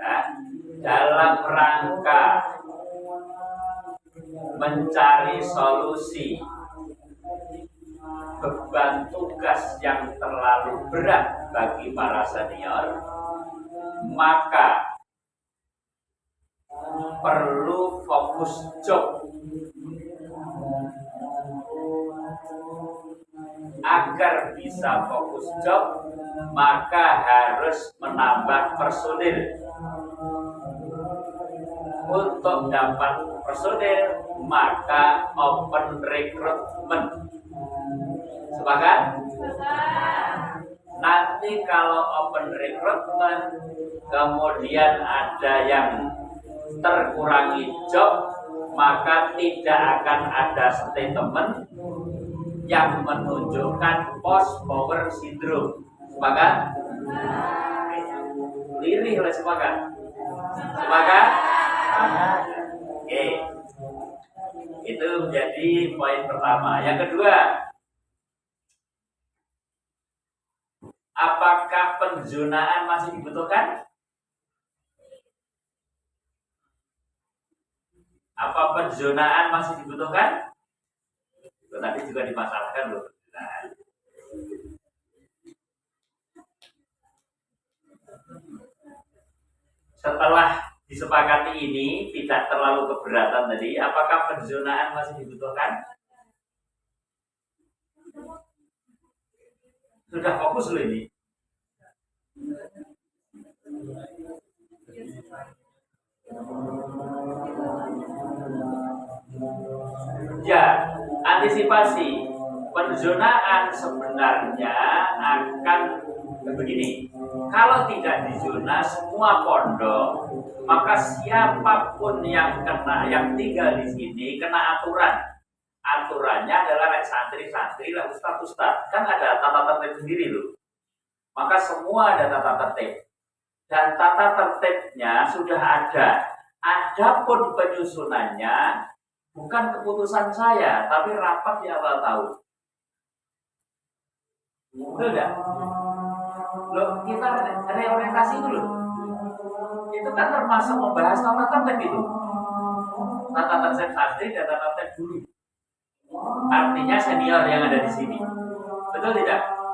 Nah, dalam rangka mencari solusi beban tugas yang terlalu berat bagi para senior, maka perlu fokus job. Agar bisa fokus job, maka harus menambah personil. Untuk dapat personil, maka open recruitment. Sepakat? Nanti kalau open recruitment, kemudian ada yang terkurangi job, maka tidak akan ada statement yang menunjukkan post power syndrome. Sepakat? Lirih oleh sepakat? Sepakat? Oke. Itu menjadi poin pertama. Yang kedua, apakah penzonaan masih dibutuhkan? Apa penzonaan masih dibutuhkan? Itu tadi juga dimasalahkan loh. Setelah disepakati ini tidak terlalu keberatan tadi, apakah penzonaan masih dibutuhkan? Sudah fokus loh ini. Ya, antisipasi penzonaan sebenarnya akan begini. Kalau tidak dizona semua pondok, maka siapapun yang tinggal di sini kena aturan. Aturannya adalah santri-santri, ustaz-ustaz. Kan ada tata tertib sendiri loh. Maka semua ada tata tertib. Dan tata tertibnya sudah ada. Adapun penyusunannya bukan keputusan saya, tapi rapat di awal tahun. Betul enggak? Loh, kita reorientasi dulu. Itu kan termasuk membahas tata tertib itu. Tata tertib santri dan tata tertib guru. Artinya senior yang ada di sini. Betul tidak?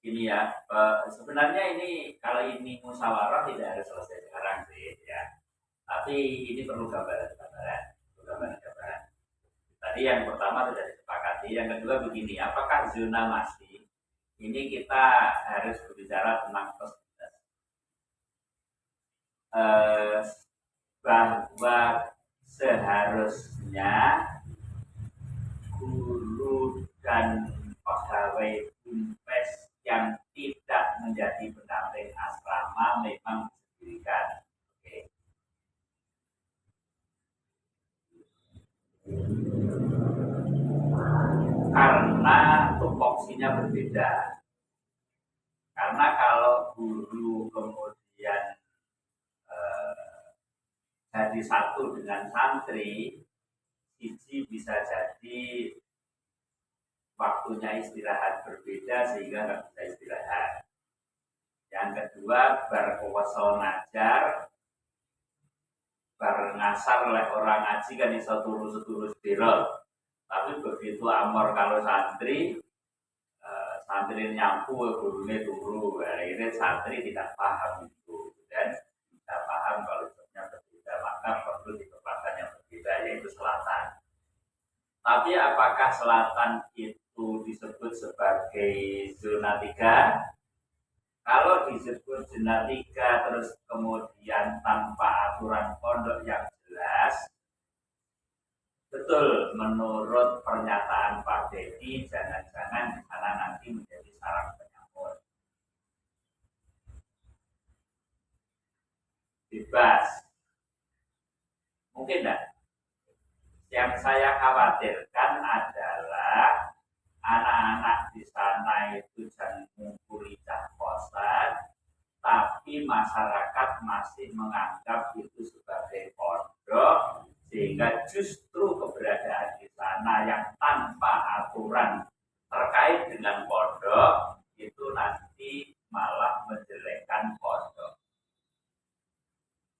Gini ya, sebenarnya ini kalau ini musyawarah tidak harus selesai sekarang sih ya. Tapi ini perlu gambaran. Tadi yang pertama sudah disepakati, yang kedua begini, apakah zona masih? Ini kita harus berbicara tentang posibilitas. Bahwa seharusnya guru dan pegawai BUMPES yang tidak menjadi pendamping asrama memang didirikan. Oke. Karena tupoksinya berbeda. Karena kalau guru kemudian jadi satu dengan santri, siji bisa jadi waktunya istirahat berbeda sehingga nggak bisa istirahat. Yang kedua, berkuasa ngajar, ngasar oleh orang ngaji kan iso turu-turu dirol. Tapi begitu amor kalau santri, santri nyampu gurunya turu, akhirnya santri tidak paham itu dan tidak paham kalau jobnya berbeda, maka perlu ditempatkan yang berbeda yaitu selatan. Tapi apakah selatan itu disebut sebagai zona 3? Kalau disebut zona 3 terus kemudian tanpa aturan pondok yang jelas, betul menurut pernyataan Pak Dedi, jangan-jangan di sana nanti menjadi sarang penyakit. Bebas. Mungkin enggak? Yang saya khawatirkan adalah anak-anak di sana itu jangan mengumpuli kosan, tapi masyarakat masih menganggap itu sebagai pondok, sehingga justru keberadaan di sana yang tanpa aturan terkait dengan pondok itu nanti malah menjelekkan pondok.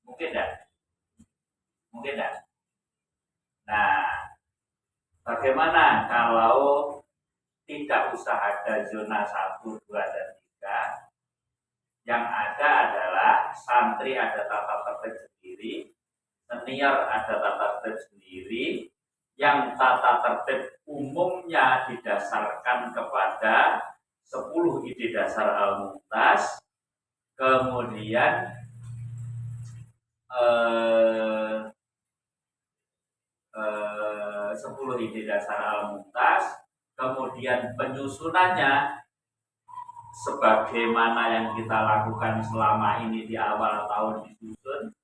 Mungkin enggak? Mungkin enggak? Nah, bagaimana kalau tidak usah ada zona 1, 2, dan 3? Yang ada adalah santri ada tata tertib sendiri, senior ada tata tertib sendiri, yang tata tertib umumnya didasarkan kepada 10 ide dasar Al-Mumtaz, kemudian 10 ide dasar Al-Mumtaz, kemudian penyusunannya sebagaimana yang kita lakukan selama ini di awal tahun disusun.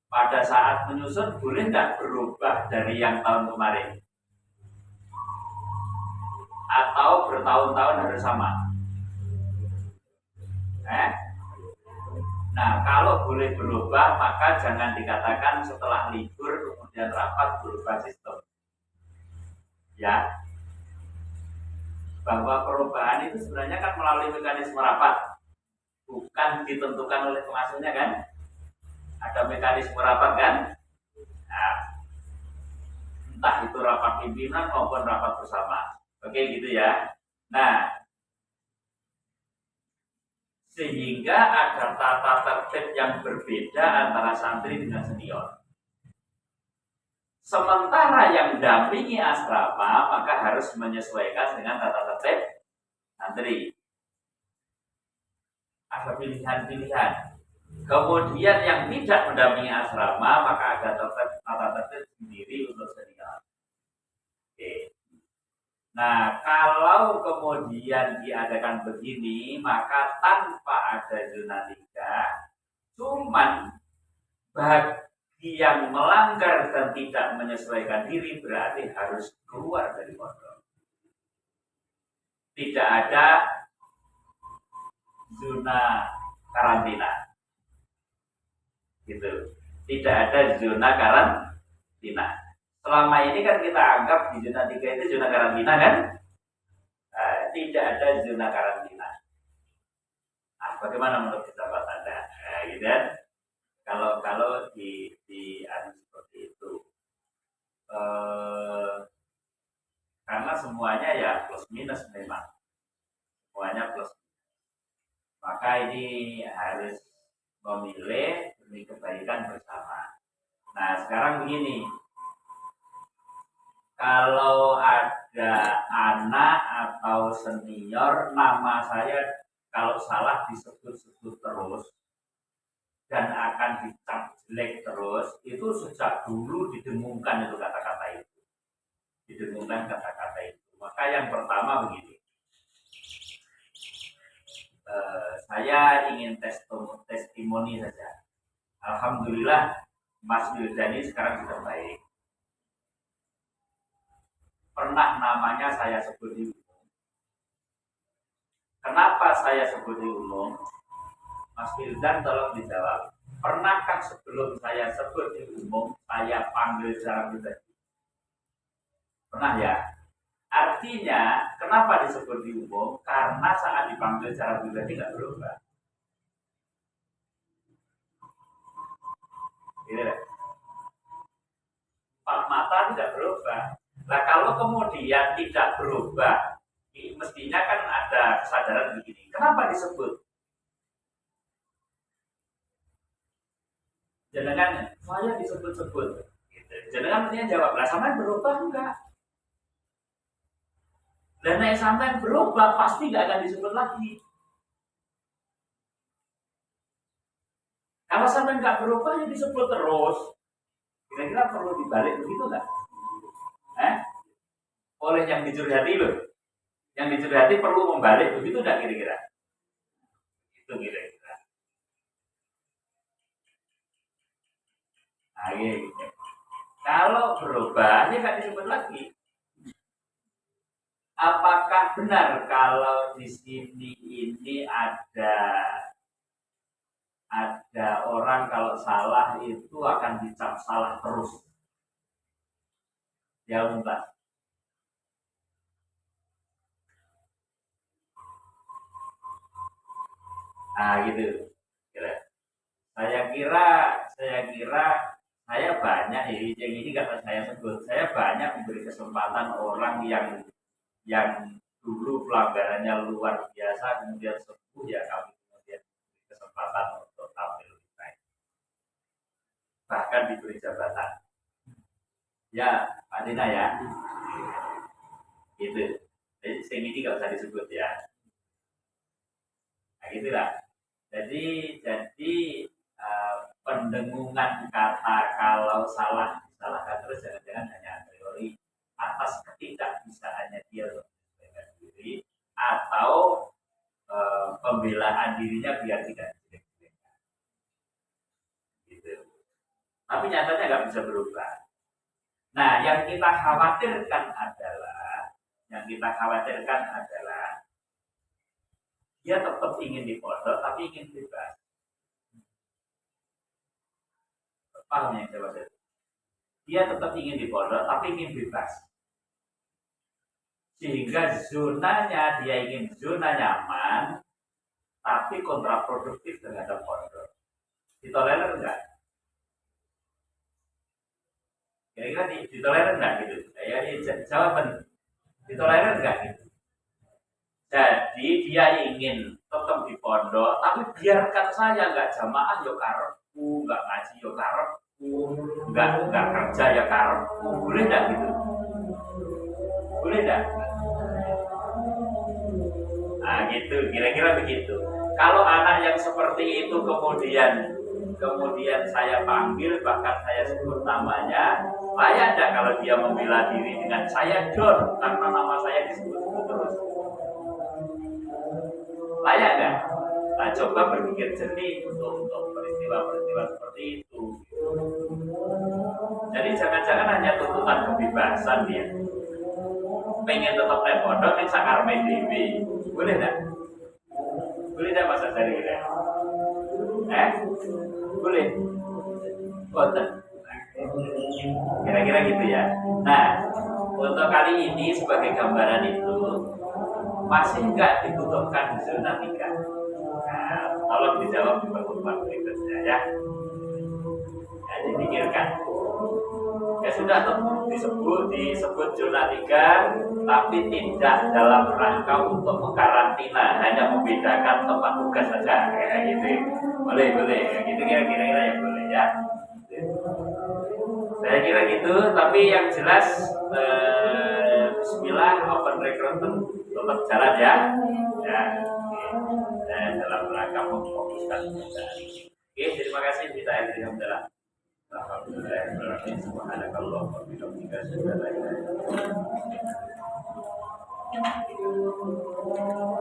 Pada saat menyusun boleh tidak berubah dari yang tahun kemarin? Atau bertahun-tahun harus sama? Nah, kalau boleh berubah, maka jangan dikatakan setelah libur kemudian rapat berubah sistem. Ya, bahwa perubahan itu sebenarnya kan melalui mekanisme rapat, bukan ditentukan oleh pengasuhnya kan? Ada mekanisme rapat kan? Nah, entah itu rapat pimpinan maupun rapat bersama. Oke, gitu ya. Nah, sehingga ada tata tertib yang berbeda antara santri dengan senior. Sementara yang dampingi asrama maka harus menyesuaikan dengan tata tertib santri. Ada pilihan-pilihan. Kemudian yang tidak mendampingi asrama maka ada tata tertib sendiri untuk senior. Oke. Nah, kalau kemudian diadakan begini, maka tanpa ada zona 3, cuman bagi yang melanggar dan tidak menyesuaikan diri berarti harus keluar dari pondok. Tidak ada zona karantina. Gitu. Tidak ada zona karantina. selama ini kan kita anggap di zona 3 itu zona karantina kan? Tidak ada zona karantina. Nah, bagaimana menurut pendapat Anda? Gitu kan? Kalau di seperti itu, karena semuanya ya plus minus memang, semuanya plus. Maka ini harus memilih demi kebaikan bersama. Nah sekarang begini, kalau ada anak atau senior nama saya kalau salah disebut-sebut terus dan akan dicap jelek terus, itu sejak dulu didengungkan itu kata-kata itu, didengungkan kata-kata itu. Maka yang pertama begini, saya ingin testimoni saja. Alhamdulillah Mas Wildani sekarang sudah baik. Pernah namanya saya sebut di umum. Kenapa saya sebut di umum? Mas Wildan tolong dijawab. Pernahkah sebelum saya sebut di umum saya panggil secara pribadi? Pernah ya? Artinya kenapa disebut di umum? Karena saat dipanggil secara pribadi nggak berubah. Gitu ya? Empat mata tidak berubah. Nah kalau kemudian tidak berubah, mestinya kan ada kesadaran begini. Kenapa disebut? Jangan saya disebut-sebut. Gitu. Jangan mestinya jawab, lah sampai berubah enggak? Dan yang sampai berubah pasti nggak akan disebut lagi. Kalau sampai nggak berubah ya disebut terus. Kira-kira perlu dibalik begitu nggak? Oleh yang dicurhati loh. Yang dicurhati perlu membalik begitu nggak kira-kira? Itu kira-kira. Nah, gitu. Kalau berubah, ya nggak disebut lagi. Apakah benar kalau di sini ini ada orang kalau salah itu akan dicap salah terus? Ya enggak. Nah gitu. Saya kira saya banyak yang ini kata saya sebut, saya banyak memberi kesempatan orang yang dulu pelanggarannya luar biasa kemudian sembuh, ya kami kemudian diberi kesempatan untuk tampil lebih baik, bahkan diberi jabatan. Ya Pak Dina ya, gitu. Jadi ini nggak usah disebut ya. Nah gitulah. Jadi pendengungan kata kalau salah disalahkan terus jangan-jangan hanya a priori atas ketidakbisaannya dia untuk menyesuaikan diri atau pembelaan dirinya biar tidak jelek-jelekan. Gitu. Tapi nyatanya nggak bisa berubah. Nah, yang kita khawatirkan adalah dia tetap ingin di pondok tapi ingin bebas. Paham yang saya maksud? Dia tetap ingin di pondok tapi ingin bebas. Sehingga zonanya dia ingin zona nyaman tapi kontraproduktif terhadap pondok. Ditolerir enggak? Kira-kira ditolerir enggak gitu? Ya, jawaban ditolerir enggak gitu? Jadi dia ingin tetap di pondok, tapi biarkan saya nggak jamaah yo karepku, nggak ngaji yo karepku, nggak kerja ya karepku, boleh nggak gitu? Boleh nggak? Nah gitu, kira-kira begitu. Kalau anak yang seperti itu kemudian saya panggil, bahkan saya sebut namanya, layak nggak kalau dia membela diri dengan saya Don karena nama saya disebut-sebut terus? Layak nggak? Nah, coba berpikir jernih untuk peristiwa-peristiwa seperti itu. Jadi jangan-jangan hanya tuntutan kebebasan dia. Pengen tetap naik pondok yang sakar dewi. Boleh nggak? Boleh nggak Mas Azhari kita? Boleh. Boten. Kira-kira gitu ya. Nah, untuk kali ini sebagai gambaran itu masih enggak dibutuhkan zona 3. Nah, tolong dijawab di pertemuan berikutnya ya. Nah, dipikirkan. Ya sudah disebut zona 3, tapi tidak dalam rangka untuk mengkarantina, hanya membedakan tempat tugas saja kayak gitu. Boleh, gitu kira-kira ya boleh ya. Saya kira gitu, tapi yang jelas bismillah open recruitment tetap jalan ya. Ya. Dalam rangka memfokuskan pekerjaan. Oke, terima kasih kita akhiri hamdalah. Alhamdulillah, subhanakallah wa bihamdika asyhadu an la ilaha illa anta